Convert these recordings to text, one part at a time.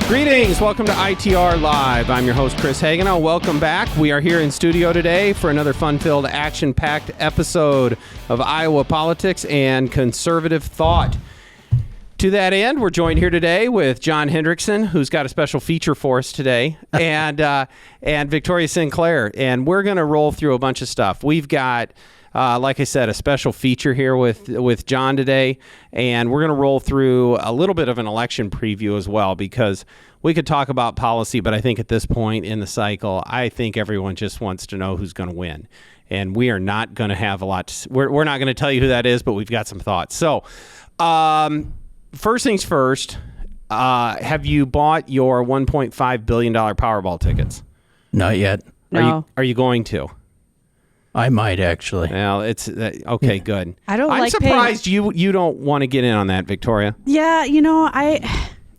Greetings. Welcome to ITR Live. I'm your host, Chris Hagenow. Welcome back. We are here in studio today for another fun-filled, action-packed episode of Iowa politics and conservative thought. To that end, we're joined here today with John Hendrickson, who's got a special feature for us today, and Victoria Sinclair. And we're going to roll through a bunch of stuff. We've got, like I said, a special feature here with John today, and we're going to roll through a little bit of an election preview as well, because we could talk about policy, but I think at this point in the cycle, I think everyone just wants to know who's going to win. And we are not going to have a lot. We're not going to tell you who that is, but we've got some thoughts. So, first things first, have you bought your $1.5 billion Powerball tickets? Not yet. No. Are you going to? I might actually. Well, it's okay. Good. I'm surprised you don't want to get in on that, Victoria. Yeah,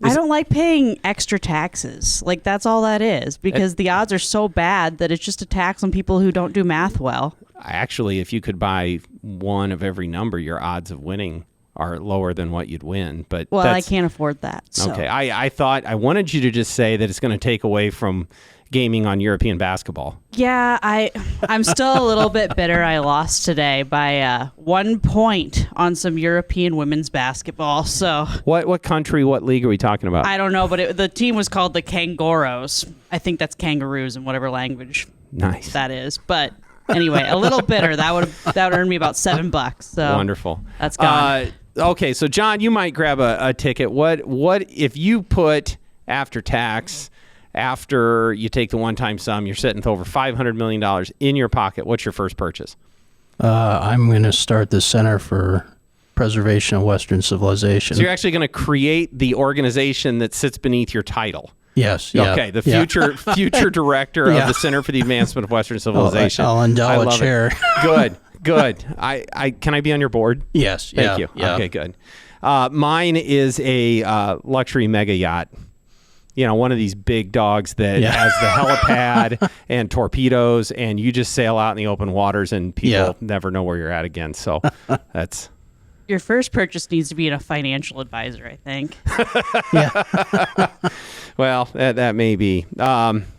I don't like paying extra taxes. Like, that's all that is, because the odds are so bad that it's just a tax on people who don't do math well. Actually, if you could buy one of every number, your odds of winning are lower than what you'd win. But I can't afford that. So. Okay, I wanted you to just say that it's going to take away from gaming on European basketball. Yeah, I'm still a little bit bitter. I lost today by 1 point on some European women's basketball. So what country, what league are we talking about? I don't know, but the team was called the Kangaroos. I think that's kangaroos in whatever language that is. But anyway, a little bitter. That would earn me about $7. So wonderful. That's gone. Okay, so John, you might grab a ticket. What if you put after tax? After you take the one-time sum, you're sitting with over $500 million in your pocket. What's your first purchase? I'm going to start the Center for Preservation of Western Civilization. So you're actually going to create the organization that sits beneath your title. Yes. Yeah, okay. The future director of the Center for the Advancement of Western Civilization. I'll endow a chair. Good. I can I be on your board? Yes. Thank you. Yeah. Okay. Good. Mine is a luxury mega yacht. One of these big dogs that has the helipad and torpedoes, and you just sail out in the open waters, and people never know where you're at again. So that's... Your first purchase needs to be in a financial advisor, I think. Well, that may be.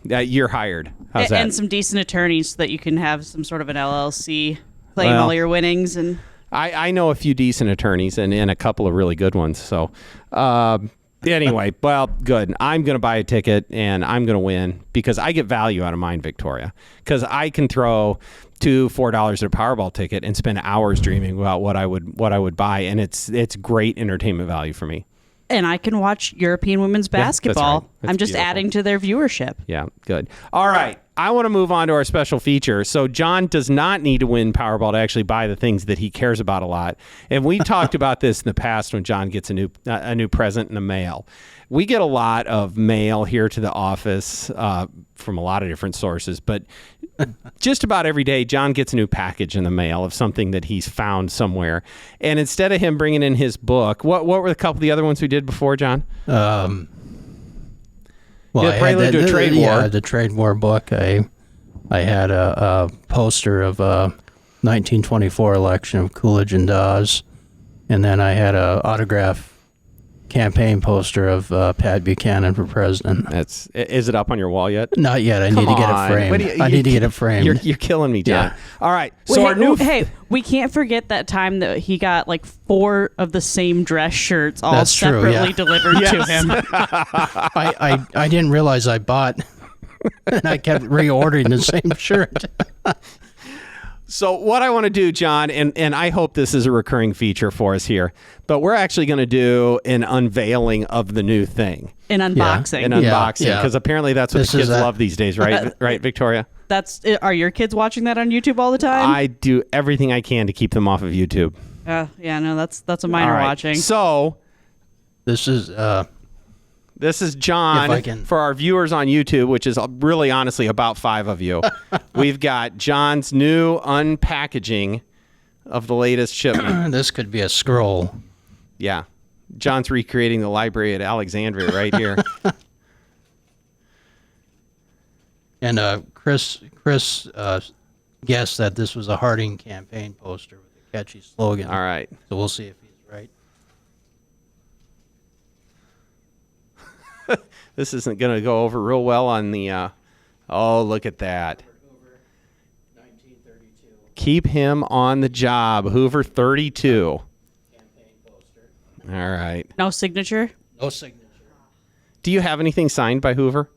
You're hired. How's that? And some decent attorneys so that you can have some sort of an LLC claim all your winnings. And I know a few decent attorneys and a couple of really good ones. So... Anyway, well, good. I'm going to buy a ticket, and I'm going to win because I get value out of mine, Victoria. Because I can throw $4 at a Powerball ticket and spend hours dreaming about what I would buy, and it's great entertainment value for me. And I can watch European women's basketball. That's right. That's I'm just beautiful. adding to their viewership. Yeah, good. All right. I want to move on to our special feature. So John does not need to win Powerball to actually buy the things that he cares about a lot. And we've talked about this in the past when John gets a new present in the mail. We get a lot of mail here to the office from a lot of different sources, but just about every day, John gets a new package in the mail of something that he's found somewhere. And instead of him bringing in his book, what were a couple of the other ones we did before, John? Well, I had to a trade war. Yeah, the trade war book. I had a poster of 1924 election of Coolidge and Dawes, and then I had a autograph campaign poster of Pat Buchanan for president. Is it up on your wall yet? Not yet. I need to get it framed. I need to get it framed. You're killing me, John. Yeah. All right. So we can't forget that time that he got like 4 of the same dress shirts all separately delivered to him. I didn't realize I bought, and I kept reordering the same shirt. So what I want to do, John, and I hope this is a recurring feature for us here, but we're actually going to do an unveiling of the new thing. An unboxing. An unboxing, because apparently that's what the kids love these days, right? Right, Victoria? Are your kids watching that on YouTube all the time? I do everything I can to keep them off of YouTube. That's what mine are watching. So this is John for our viewers on YouTube, which is really honestly about 5 of you. We've got John's new unpackaging of the latest shipment. This could be a scroll. Yeah. John's recreating the library at Alexandria right here. And Chris guessed that this was a Harding campaign poster with a catchy slogan. All right. So we'll see if he's right. This isn't going to go over real well on the. Oh, look at that. Keep him on the job. Hoover 32. Campaign poster. All right. No signature? No signature. Do you have anything signed by Hoover?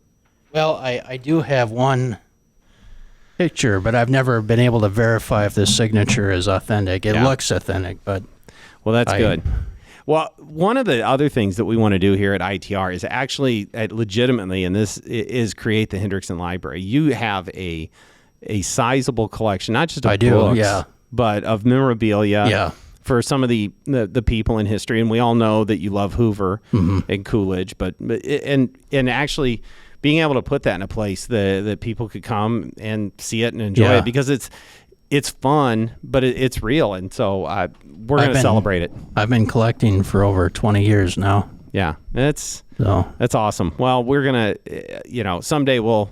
Well, I do have one picture, but I've never been able to verify if this signature is authentic. It looks authentic, but... Well, that's good. Well, one of the other things that we want to do here at ITR is actually legitimately, and this is create the Hendrickson Library. You have a sizable collection, not just of books, but of memorabilia for some of the people in history. And we all know that you love Hoover and Coolidge, but actually being able to put that in a place that people could come and see it and enjoy it, because it's fun, but it's real. And so we're going to celebrate it. I've been collecting for over 20 years now. Yeah, that's awesome. Well, we're going to, someday we'll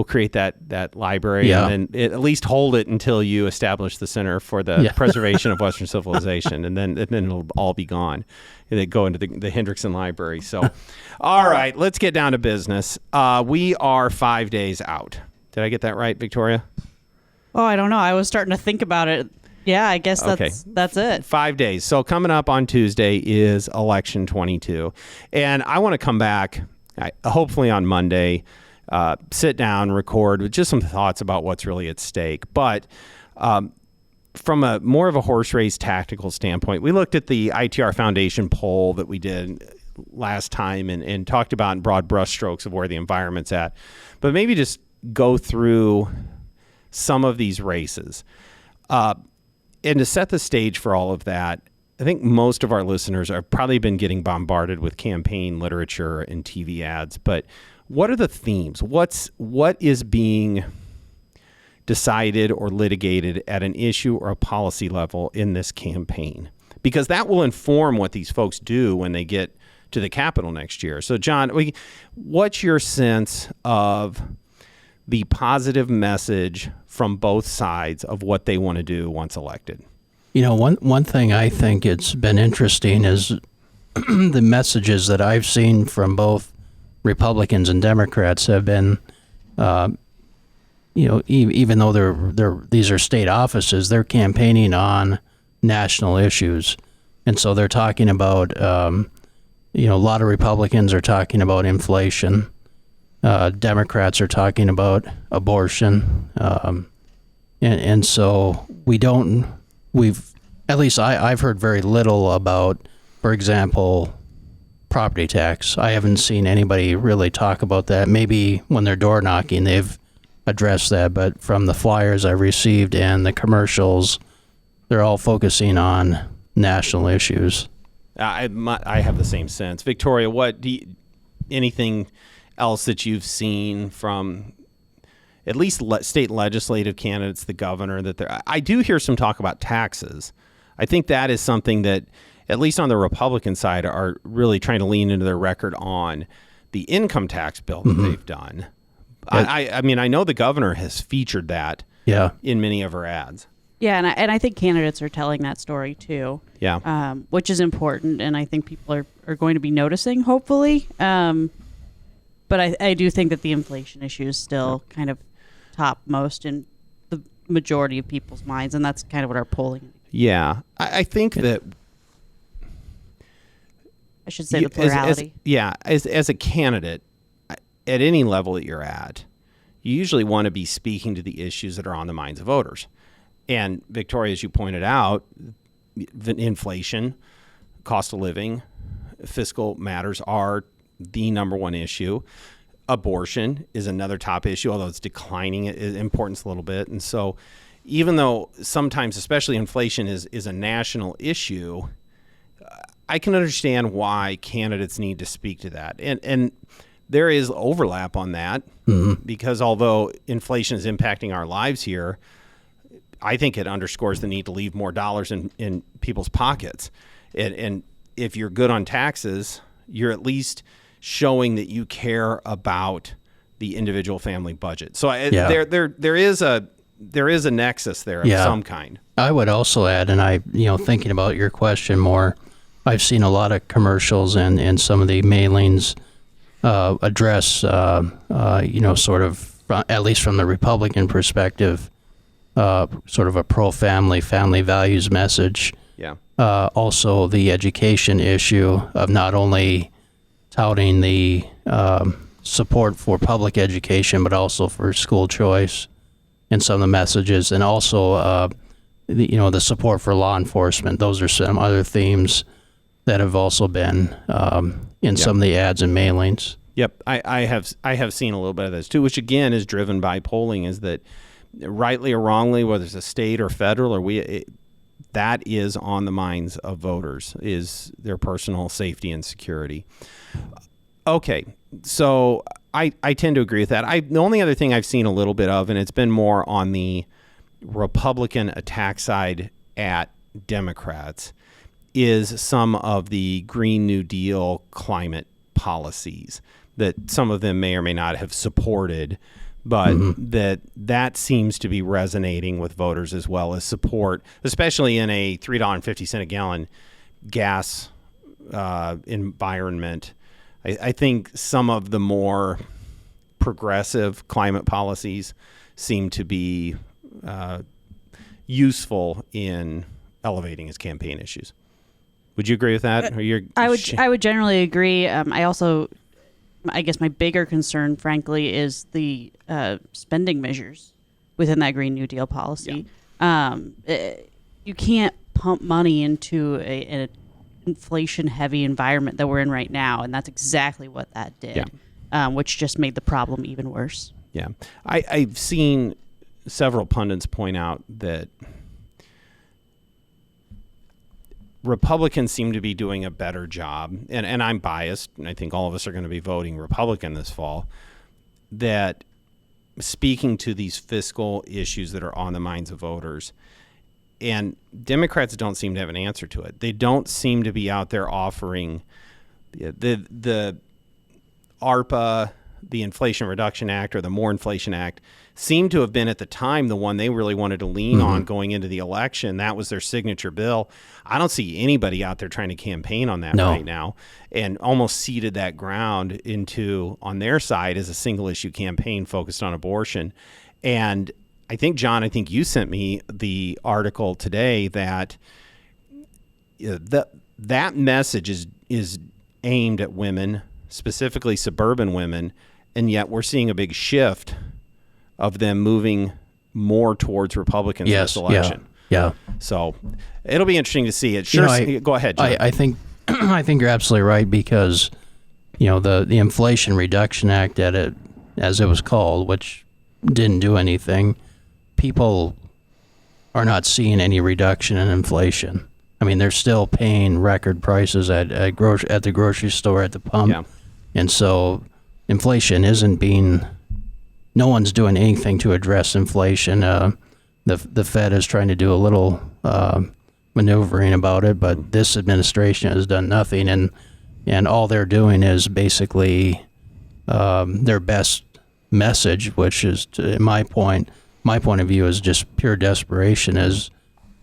create that library and then at least hold it until you establish the Center for the Preservation of Western Civilization, and then it'll all be gone. And they go into the Hendrickson Library. So, all right, let's get down to business. We are 5 days out. Did I get that right, Victoria? Oh, I don't know. I was starting to think about it. Yeah, I guess that's it. 5 days. So coming up on Tuesday is election 22. And I want to come back, hopefully on Monday, sit down, record with just some thoughts about what's really at stake. But from a more of a horse race tactical standpoint, we looked at the ITR Foundation poll that we did last time and talked about in broad brushstrokes of where the environment's at. But maybe just go through some of these races. And to set the stage for all of that, I think most of our listeners have probably been getting bombarded with campaign literature and TV ads, but what are the themes? What is being decided or litigated at an issue or a policy level in this campaign? Because that will inform what these folks do when they get to the Capitol next year. So, John, what's your sense of the positive message from both sides of what they want to do once elected? One thing I think it's been interesting is the messages that I've seen from both Republicans and Democrats have been, even though these are state offices, they're campaigning on national issues. And so they're talking about, a lot of Republicans are talking about inflation. Democrats are talking about abortion. And so I've heard very little about, for example, property tax. I haven't seen anybody really talk about that. Maybe when they're door knocking, they've addressed that, but from the flyers I've received and the commercials, they're all focusing on national issues. I have the same sense. Victoria, anything else that you've seen from at least state legislative candidates, the governor, I do hear some talk about taxes. I think that is something that, at least on the Republican side, are really trying to lean into their record on the income tax bill that they've done. I mean, I know the governor has featured that in many of her ads. Yeah, and I think candidates are telling that story too. Yeah. Which is important, and I think people are going to be noticing, hopefully. But I do think that the inflation issue is still kind of topmost in the majority of people's minds, and that's kind of what our polling. Yeah, I think that. I should say the plurality. As a candidate, at any level that you're at, you usually want to be speaking to the issues that are on the minds of voters. And Victoria, as you pointed out, inflation, cost of living, fiscal matters are the number one issue. Abortion is another top issue, although it's declining in importance a little bit. And so even though sometimes, especially inflation is a national issue, I can understand why candidates need to speak to that. And there is overlap on that because although inflation is impacting our lives here, I think it underscores the need to leave more dollars in people's pockets. And if you're good on taxes, you're at least showing that you care about the individual family budget. So there is a nexus there of some kind. I would also add, and thinking about your question more, I've seen a lot of commercials and some of the mailings address, sort of, at least from the Republican perspective, sort of a pro-family, family values message. Yeah. Also, the education issue of not only touting the support for public education, but also for school choice in some of the messages, and also the support for law enforcement. Those are some other themes that have also been in some of the ads and mailings. Yep, I have seen a little bit of this too, which again is driven by polling. Is that rightly or wrongly, whether it's a state or federal, or that is on the minds of voters, is their personal safety and security. Okay, so I tend to agree with that. The only other thing I've seen a little bit of, and it's been more on the Republican attack side at Democrats, is some of the Green New Deal climate policies that some of them may or may not have supported, but that seems to be resonating with voters as well as support, especially in a $3.50 a gallon gas environment. I think some of the more progressive climate policies seem to be useful in elevating his campaign issues. Would you agree with that? I would generally agree. I guess my bigger concern, frankly, is the spending measures within that Green New Deal policy. Yeah. You can't pump money into an inflation-heavy environment that we're in right now, and that's exactly what that did, which just made the problem even worse. Yeah. I've seen several pundits point out that Republicans seem to be doing a better job, and I'm biased, and I think all of us are going to be voting Republican this fall, that speaking to these fiscal issues that are on the minds of voters. And Democrats don't seem to have an answer to it. They don't seem to be out there offering the ARPA, the Inflation Reduction Act, or the More Inflation Act seemed to have been at the time the one they really wanted to lean on going into the election. That was their signature bill. I don't see anybody out there trying to campaign on that right now, and almost ceded that ground into, on their side, as a single issue campaign focused on abortion. And I think, John, you sent me the article today that that message is aimed at women, specifically suburban women, and yet we're seeing a big shift of them moving more towards Republicans in this election. Yeah. So it'll be interesting to see. It sure. Go ahead, John. I think you're absolutely right, because the Inflation Reduction Act, as it was called, which didn't do anything. People are not seeing any reduction in inflation. I mean, they're still paying record prices at the grocery store, at the pump. And so inflation no one's doing anything to address inflation. The Fed is trying to do a little maneuvering about it, but this administration has done nothing. And all they're doing is basically their best message, which is, my point of view, is just pure desperation, is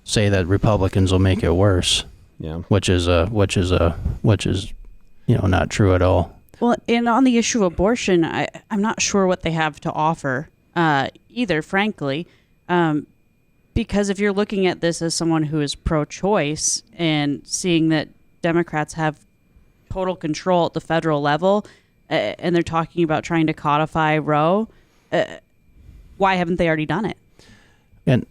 say that Republicans will make it worse. Yeah. Which is not true at all. Well, and on the issue of abortion, I'm not sure what they have to offer either, frankly, because if you're looking at this as someone who is pro-choice and seeing that Democrats have total control at the federal level, and they're talking about trying to codify Roe, why haven't they already done it? And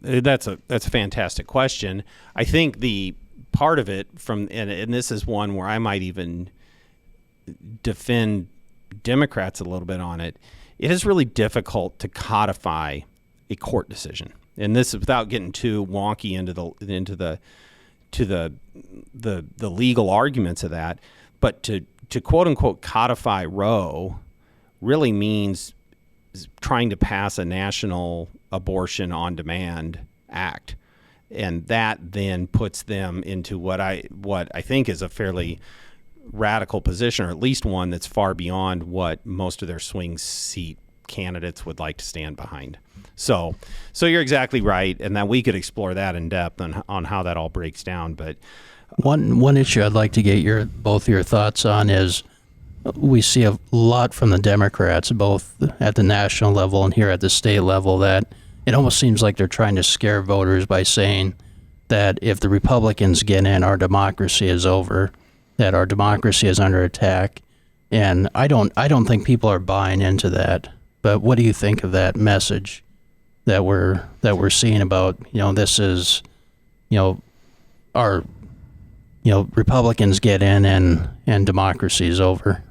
that's a fantastic question. I think the part of it and this is one where I might even defend Democrats a little bit on it. It is really difficult to codify a court decision, and this is without getting too wonky into the legal arguments of that. But to quote unquote codify Roe really means trying to pass a national abortion on demand act, and that then puts them into what I think is a fairly radical position, or at least one that's far beyond what most of their swing seat candidates would like to stand behind. So you're exactly right, and that we could explore that in depth on how that all breaks down. But one issue I'd like to get both your thoughts on is we see a lot from the Democrats, both at the national level and here at the state level, that it almost seems like they're trying to scare voters by saying that if the Republicans get in, our democracy is over, that our democracy is under attack. And I don't think people are buying into that. But what do you think of that message that we're seeing about, this is, our, Republicans get in and democracy is over?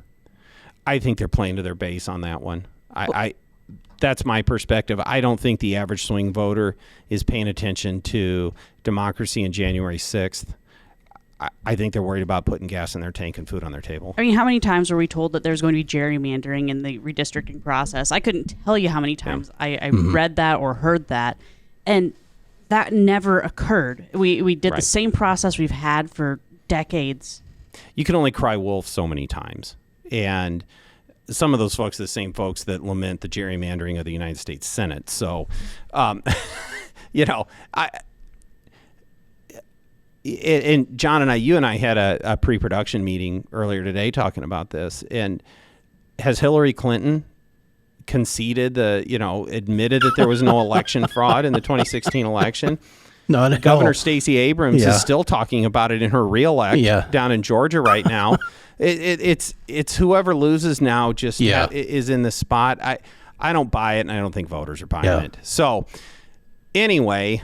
I think they're playing to their base on that one. I that's my perspective. I don't think the average swing voter is paying attention to democracy in January 6th. I think they're worried about putting gas in their tank and food on their table. I mean, how many times were we told that there's going to be gerrymandering in the redistricting process? I couldn't tell you how many times I read that or heard that, and that never occurred. We did the same process we've had for decades. You can only cry wolf so many times. And some of those folks are the same folks that lament the gerrymandering of the United States Senate. So, and John and I had a pre-production meeting earlier today talking about this. And has Hillary Clinton conceded admitted that there was no election fraud in the 2016 election? Not at Governor all. Stacey Abrams is still talking about it in her reelect down in Georgia right now. It's whoever loses now just is in the spot. I don't buy it, and I don't think voters are buying it. So anyway,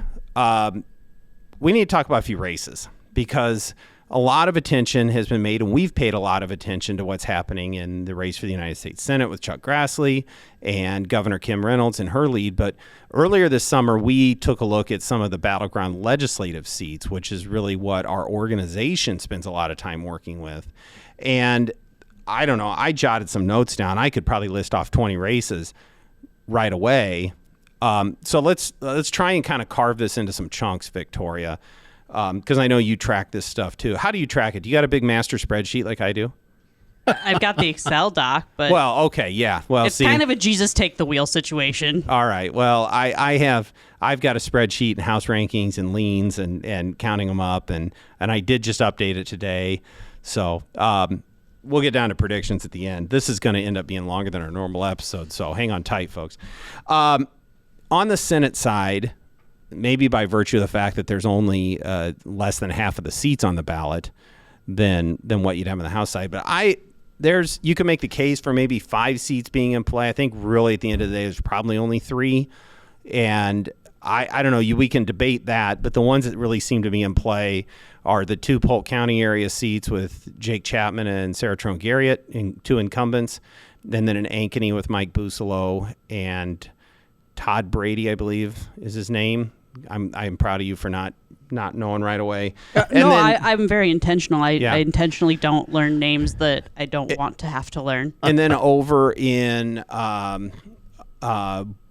we need to talk about a few races, because a lot of attention has been made, and we've paid a lot of attention to what's happening in the race for the United States Senate with Chuck Grassley and Governor Kim Reynolds in her lead. But earlier this summer, we took a look at some of the battleground legislative seats, which is really what our organization spends a lot of time working with. And I don't know, I jotted some notes down. I could probably list off 20 races right away. So let's try and kind of carve this into some chunks, Victoria. Because I know you track this stuff too. How do you track it? Do you got a big master spreadsheet like I do? I've got the Excel doc, but well, okay, yeah. Well, it's kind of a Jesus take the wheel situation. All right. Well, I've got a spreadsheet and house rankings and leans and counting them up, and I did just update it today. So we'll get down to predictions at the end. This is going to end up being longer than our normal episode, so hang on tight, folks. On the Senate side, maybe by virtue of the fact that there's only less than half of the seats on the ballot than what you'd have on the House side. But you can make the case for maybe 5 seats being in play. I think really at the end of the day, there's probably only 3. And I don't know, we can debate that, but the ones that really seem to be in play are the 2 Polk County area seats with Jake Chapman and Sarah Trone Garriott, 2 incumbents, and then an Ankeny with Mike Busolo and Todd Brady, I believe is his name. I'm proud of you for not knowing right away. I'm very intentional. I intentionally don't learn names that I don't want to have to learn. And then over in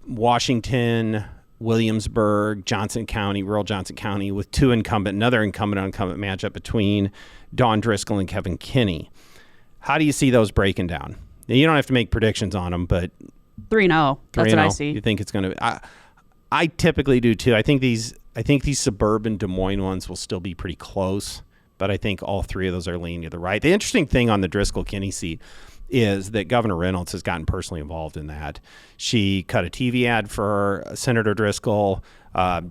Washington, Williamsburg, Johnson County, rural Johnson County, with another incumbent matchup between Dawn Driscoll and Kevin Kinney. How do you see those breaking down? Now, you don't have to make predictions on them, but 3-0. That's what I see. You think it's going to? I typically do too. I think these suburban Des Moines ones will still be pretty close, but I think all 3 of those are leaning to the right. The interesting thing on the Driscoll-Kinney seat is that Governor Reynolds has gotten personally involved in that. She cut a TV ad for Senator Driscoll,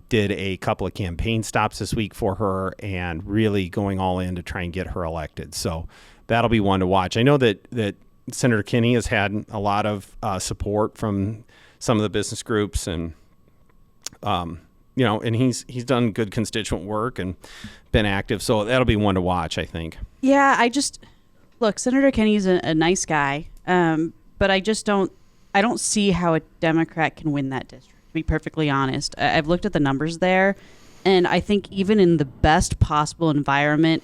did a couple of campaign stops this week for her, and really going all in to try and get her elected. So that'll be one to watch. I know that Senator Kinney has had a lot of support from some of the business groups, and and he's done good constituent work and been active. So that'll be one to watch, I think. Yeah, look, Senator Kinney's a nice guy, but I don't see how a Democrat can win that district, to be perfectly honest. I've looked at the numbers there, and I think even in the best possible environment,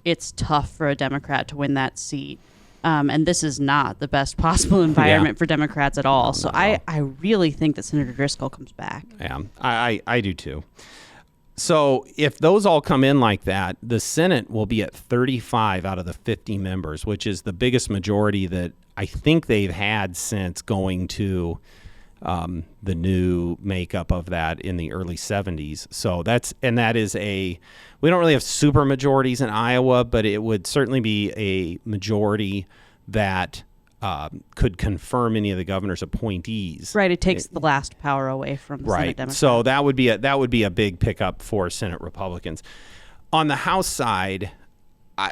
it's tough for a Democrat to win that seat. And this is not the best possible environment for Democrats at all. So I really think that Senator Driscoll comes back. Yeah, I do too. So if those all come in like that, the Senate will be at 35 out of the 50 members, which is the biggest majority that I think they've had since going to the new makeup of that in the early 70s. So we don't really have super majorities in Iowa, but it would certainly be a majority that could confirm any of the governor's appointees. Right. It takes the last power away from the Senate Democrats. So that would be a big pickup for Senate Republicans. On the House side,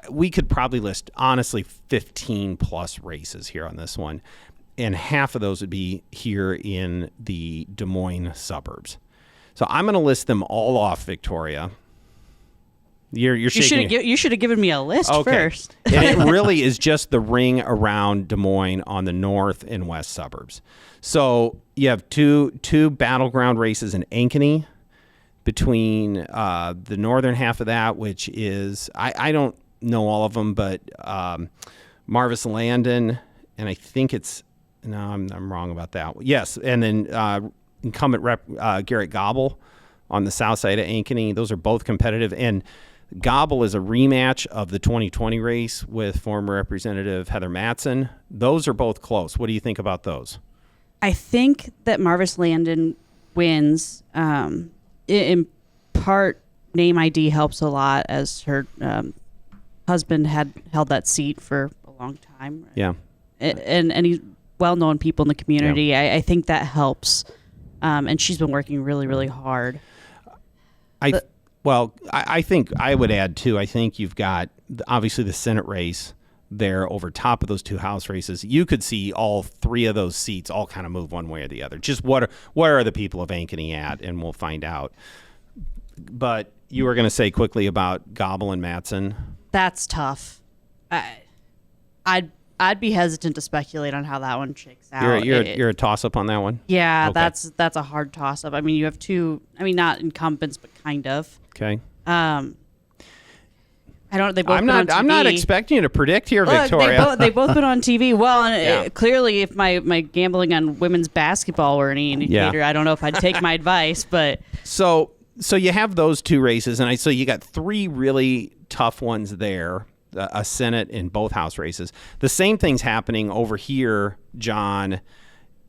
we could probably list, honestly, 15 plus races here on this one. And half of those would be here in the Des Moines suburbs. So I'm going to list them all off, Victoria. You're shaking. You should have given me a list first. And it really is just the ring around Des Moines on the north and west suburbs. So you have two battleground races in Ankeny between the northern half of that, which is I don't know all of them, but Marvis Landon, and I think I'm wrong about that. Yes, and then incumbent Rep Garrett Gobble on the south side of Ankeny. Those are both competitive, and Gobble is a rematch of the 2020 race with former Representative Heather Mattson. Those are both close. What do you think about those? I think that Marvis Landon wins. In part, name ID helps a lot, as her husband had held that seat for a long time. Yeah. And he's well-known people in the community. Yeah. I think that helps. And she's been working really, really hard. I think I would add, too, I think you've got, obviously, the Senate race there over top of those two House races. You could see all three of those seats all kind of move one way or the other. Just what are the people of Ankeny at, and we'll find out. But you were going to say quickly about Gobble and Mattson. That's tough. I'd be hesitant to speculate on how that one shakes out. You're a toss-up on that one? Yeah, okay. That's a hard toss-up. I mean, you have two, not incumbents, but kind of. Okay. I don't. They both. I'm been not. on TV. I'm not expecting you to predict here, Look, Victoria. They both been on TV. Well, and clearly, if my gambling on women's basketball were any indicator, I don't know if I'd take my advice. But so you have those two races, and so you got three really tough ones there. A Senate in both House races. The same thing's happening over here, John,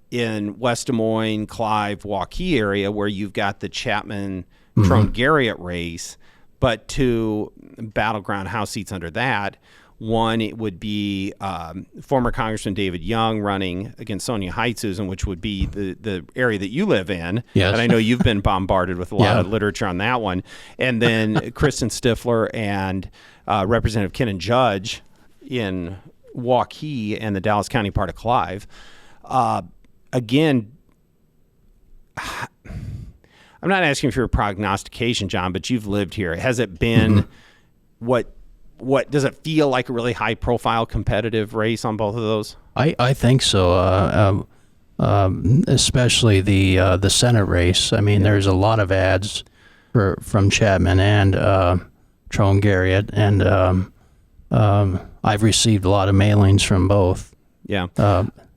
in West Des Moines, Clive, Waukee area, where you've got the Chapman-Trone Garriott race, but two battleground House seats under that. One, it would be former Congressman David Young running against Sonia Heitzusen, which would be the area that you live in. Yes. And I know you've been bombarded with a lot of literature on that one. And then Kristen Stifler and Representative Ken Judge in Waukee and the Dallas County part of Clive. Again, I'm not asking for your prognostication, John, but you've lived here. Has it been what does it feel like, a really high profile competitive race on both of those? I think so. Especially the Senate race. I mean, there's a lot of ads from Chapman and Trone Garriott, and I've received a lot of mailings from both. Yeah.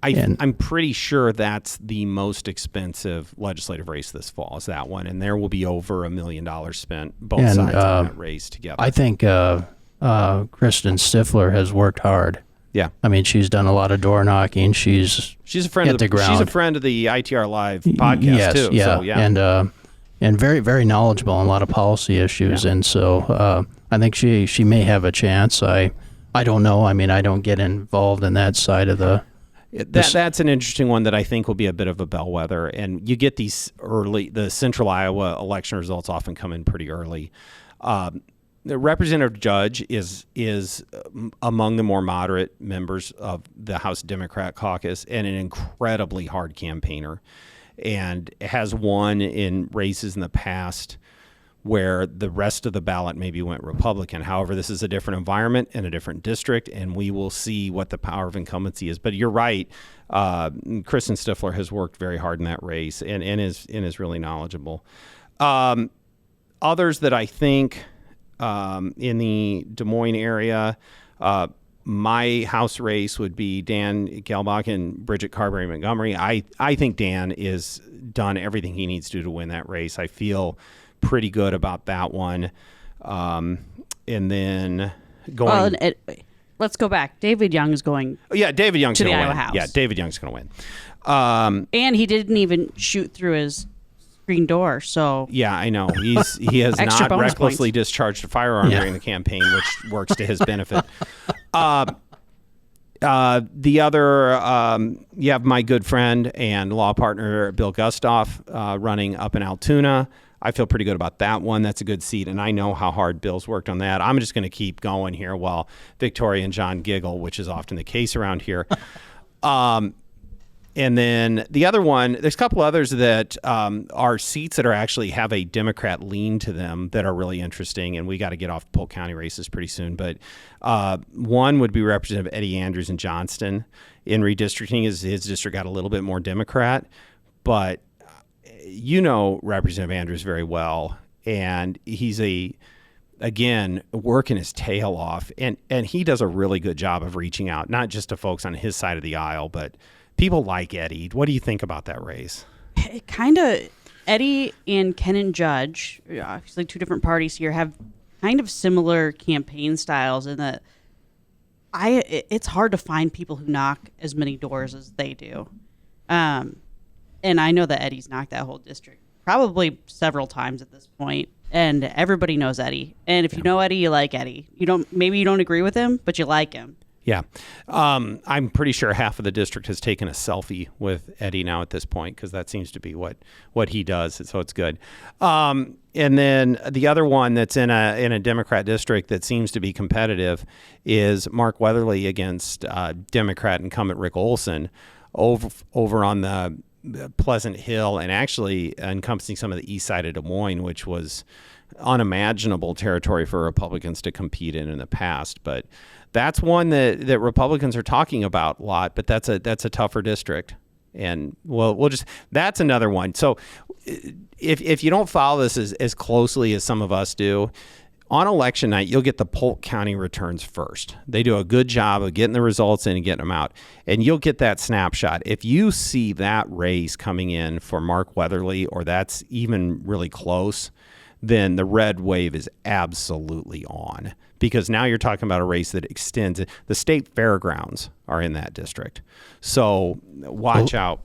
I'm pretty sure that's the most expensive legislative race this fall, is that one, and there will be over $1 million spent both sides of that race together. I think Kristen Stifler has worked hard. Yeah, I mean, she's done a lot of door knocking. She's a friend of the ground. She's a friend of the ITR Live podcast too. Yeah, so, yeah. And very, very knowledgeable on a lot of policy issues, and so I think she may have a chance. I don't know. I mean, I don't get involved in that side of the. That's an interesting one that I think will be a bit of a bellwether. And you get these the central Iowa election results often come in pretty early. The Representative Judge is among the more moderate members of the House Democrat caucus and an incredibly hard campaigner, and has won in races in the past where the rest of the ballot maybe went Republican. However, this is a different environment and a different district, and we will see what the power of incumbency is. But you're right. Kristen Stifler has worked very hard in that race and is really knowledgeable. Others that I think in the Des Moines area, my House race would be Dan Gelbach and Bridget Carberry Montgomery. I think Dan is done everything he needs to do to win that race. I feel pretty good about that one. And then going. Well, let's go back. David Young is going. Yeah, David Young's to going the to win. Iowa House. Yeah, David Young's going to win. And he didn't even shoot through his screen door. So yeah, I know he has Extra not recklessly points. Discharged a firearm during the campaign, which works to his benefit. The other, you have my good friend and law partner, Bill Gustoff, running up in Altoona. I feel pretty good about that one. That's a good seat, and I know how hard Bill's worked on that. I'm just going to keep going here while Victoria and John giggle, which is often the case around here. And then the other one, there's a couple others that are seats that are actually have a Democrat lean to them that are really interesting, and we got to get off Polk County races pretty soon. But one would be Representative Eddie Andrews in Johnston. In redistricting, his district got a little bit more Democrat, but you know Representative Andrews very well, and he's again, working his tail off, and he does a really good job of reaching out, not just to folks on his side of the aisle, but people like Eddie. What do you think about that race? Kind of, Eddie and Ken and Judge, obviously two different parties here, have kind of similar campaign styles in that it's hard to find people who knock as many doors as they do. And I know that Eddie's knocked that whole district probably several times at this point, and everybody knows Eddie. And if you know Eddie, you like Eddie. Maybe you don't agree with him, but you like him. Yeah. I'm pretty sure half of the district has taken a selfie with Eddie now at this point, because that seems to be what he does. So it's good. And then the other one that's in a Democrat district that seems to be competitive is Mark Weatherly against Democrat incumbent Rick Olson over on the Pleasant Hill, and actually encompassing some of the east side of Des Moines, which was unimaginable territory for Republicans to compete in the past. But that's one that Republicans are talking about a lot, but that's a tougher district. And we'll just, that's another one. So if you don't follow this as closely as some of us do, on election night, you'll get the Polk County returns first. They do a good job of getting the results in and getting them out, and you'll get that snapshot. If you see that race coming in for Mark Weatherly, or that's even really close, then the red wave is absolutely on, because now you're talking about a race that extends. The state fairgrounds are in that district. So watch out.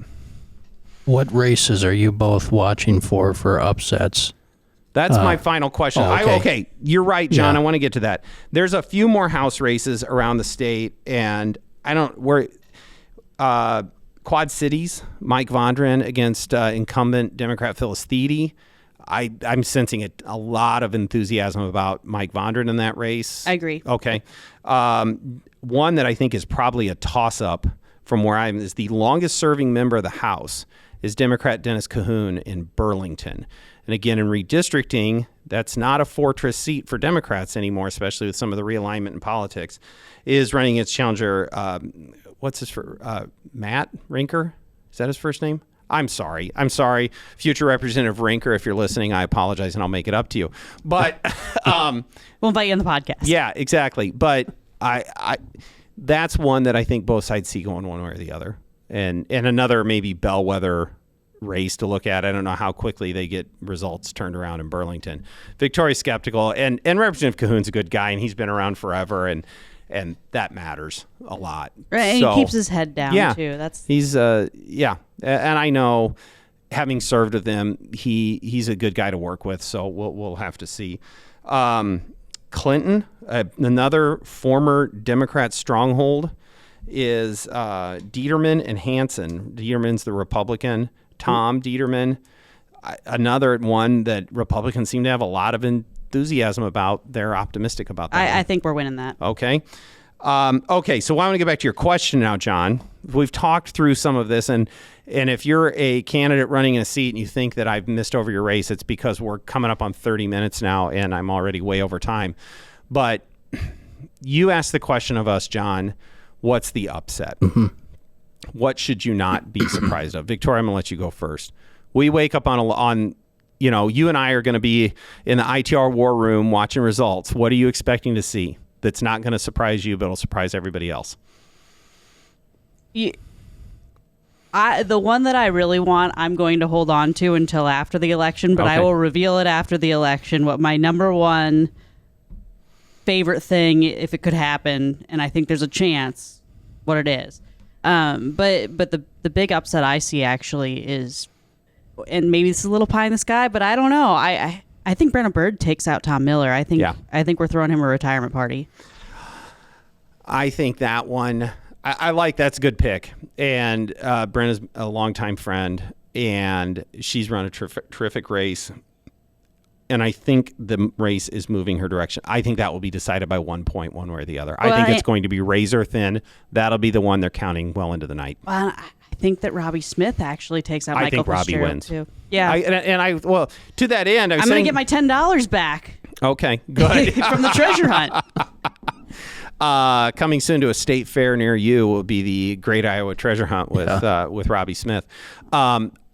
What races are you both watching for upsets? That's my final question. Okay. You're right, John. Yeah. I want to get to that. There's a few more House races around the state, and Quad Cities, Mike Vondran against incumbent Democrat Phyllis Thiede. I'm sensing a lot of enthusiasm about Mike Vondran in that race. I agree. Okay. One that I think is probably a toss-up from where I am is the longest-serving member of the House is Democrat Dennis Cahoon in Burlington. And again, in redistricting, that's not a fortress seat for Democrats anymore, especially with some of the realignment in politics, is running its challenger, Matt Rinker? Is that his first name? I'm sorry. Future Representative Rinker, if you're listening, I apologize, and I'll make it up to you. But we'll invite you on the podcast. Yeah, exactly. But I that's one that I think both sides see going one way or the other. And another maybe bellwether race to look at. I don't know how quickly they get results turned around in Burlington. Victoria's skeptical, and Representative Cahoon's a good guy, and he's been around forever, and that matters a lot. Right, and he keeps his head down too. He's and I know, having served with him, he's a good guy to work with. So we'll have to see. Clinton, another former Democrat stronghold, is Dieterman and Hansen. Dieterman's the Republican. Tom Dieterman, another one that Republicans seem to have a lot of enthusiasm about. They're optimistic about that. I think we're winning that. Okay. So I want to get back to your question now, John. We've talked through some of this, and if you're a candidate running in a seat and you think that I've missed over your race, it's because we're coming up on 30 minutes now, and I'm already way over time. But you asked the question of us, John, what's the upset? Mm-hmm. What should you not be surprised of? Victoria, I'm going to let you go first. We wake up on you and I are going to be in the ITR war room watching results. What are you expecting to see that's not going to surprise you, but will surprise everybody else? The one that I really want, I'm going to hold on to until after the election, but I will reveal it after the election. What my number one favorite thing, if it could happen, and I think there's a chance, what it is. But the big upset I see actually is, and maybe it's a little pie in the sky, but I don't know. I think Brenna Bird takes out Tom Miller. I think we're throwing him a retirement party. I think that one, I like that's a good pick. And Brenna's a longtime friend, and she's run a terrific race. And I think the race is moving her direction. I think that will be decided by 1 point, one way or the other. I think it's going to be razor thin. That'll be the one they're counting well into the night. Well, I think that Robbie Smith actually takes out I Michael think Robbie Fitzgerald wins. too. Yeah. Well, to that end, I'm going to get my $10 back. Okay, good. From the treasure hunt. Coming soon to a state fair near you will be the Great Iowa Treasure Hunt with Robbie Smith.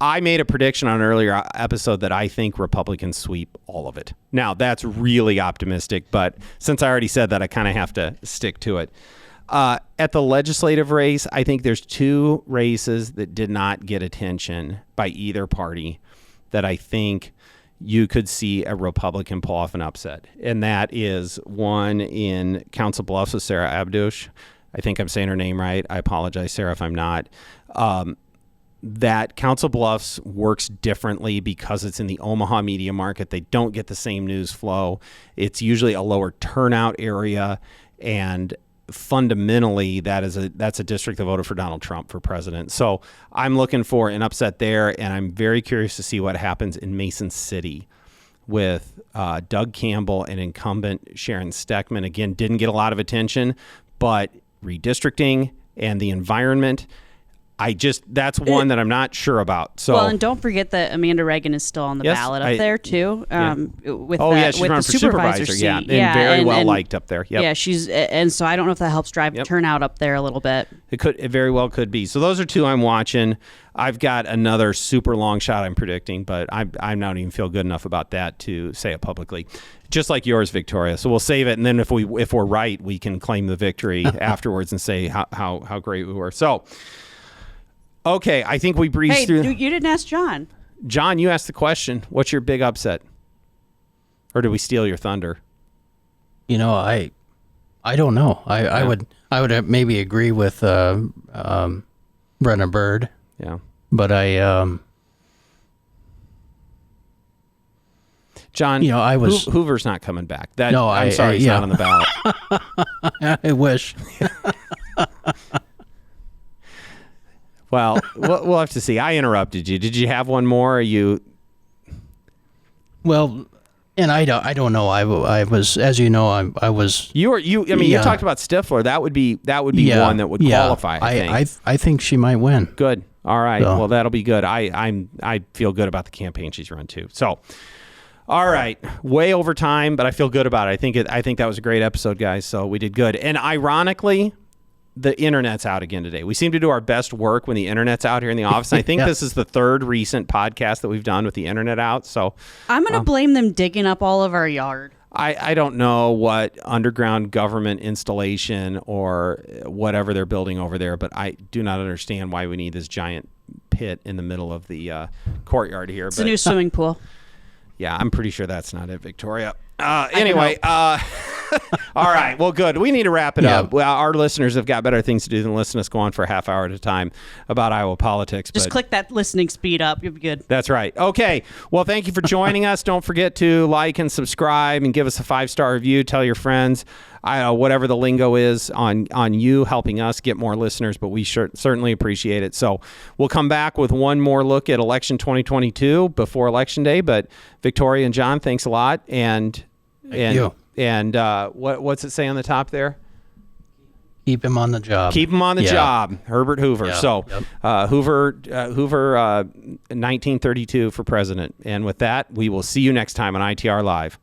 I made a prediction on an earlier episode that I think Republicans sweep all of it. Now, that's really optimistic, but since I already said that, I kind of have to stick to it. At the legislative race, I think there's 2 races that did not get attention by either party that I think you could see a Republican pull off an upset. And that is one in Council Bluffs with Sarah Abdush. I think I'm saying her name right. I apologize, Sarah, if I'm not. That Council Bluffs works differently because it's in the Omaha media market. They don't get the same news flow. It's usually a lower turnout area, and fundamentally that's a district that voted for Donald Trump for president. So I'm looking for an upset there, and I'm very curious to see what happens in Mason City with Doug Campbell and incumbent Sharon Steckman. Again, didn't get a lot of attention, but redistricting and the environment, that's one that I'm not sure about. So, well, and don't forget that Amanda Reagan is still on the ballot up there too. She's running for supervisor. Seat. Yeah, and very well liked up there. Yep. Yeah, and so I don't know if that helps drive turnout up there a little bit. It very well could be. So those are 2 I'm watching. I've got another super long shot I'm predicting, but I'm not even feel good enough about that to say it publicly. Just like yours, Victoria. So we'll save it, and then if we're right, we can claim the victory afterwards and say how great we were. So. Okay, I think we breezed through. You didn't ask John. John, you asked the question. What's your big upset? Or did we steal your thunder? You know, I don't know. I would maybe agree with Brenna Bird. Yeah. But John, Hoover's not coming back. I'm sorry, he's not on the ballot. I wish. Well, we'll have to see. I interrupted you. Did you have one more? Or you? Well, and I don't know. I was, as you know, I was. You talked about Stifler. That would be one that would qualify. I think she might win. Good. All right. So. Well, that'll be good. I feel good about the campaign she's run too. So. All right, way over time, but I feel good about it. I think that was a great episode, guys. So we did good. And ironically, the internet's out again today. We seem to do our best work when the internet's out here in the office. And I think this is the 3rd recent podcast that we've done with the internet out. So I'm going to blame them digging up all of our yard. I don't know what underground government installation or whatever they're building over there, but I do not understand why we need this giant pit in the middle of the courtyard here. It's a new swimming pool. Yeah, I'm pretty sure that's not it, Victoria. Anyway, all right. Well, good. We need to wrap it up. Well, our listeners have got better things to do than listen to us go on for a half hour at a time about Iowa politics. Just click that listening speed up. You'll be good. That's right. Okay. Well, thank you for joining us. Don't forget to like and subscribe and give us a 5-star review. Tell your friends. Whatever the lingo is on you helping us get more listeners, but we certainly appreciate it. So we'll come back with one more look at election 2022 before Election Day. But Victoria and John, thanks a lot. And Thank you. And what's it say on the top there? Keep him on the job. Keep him on the job. Herbert Hoover. Yeah. So Hoover 1932 for president. And with that, we will see you next time on ITR Live.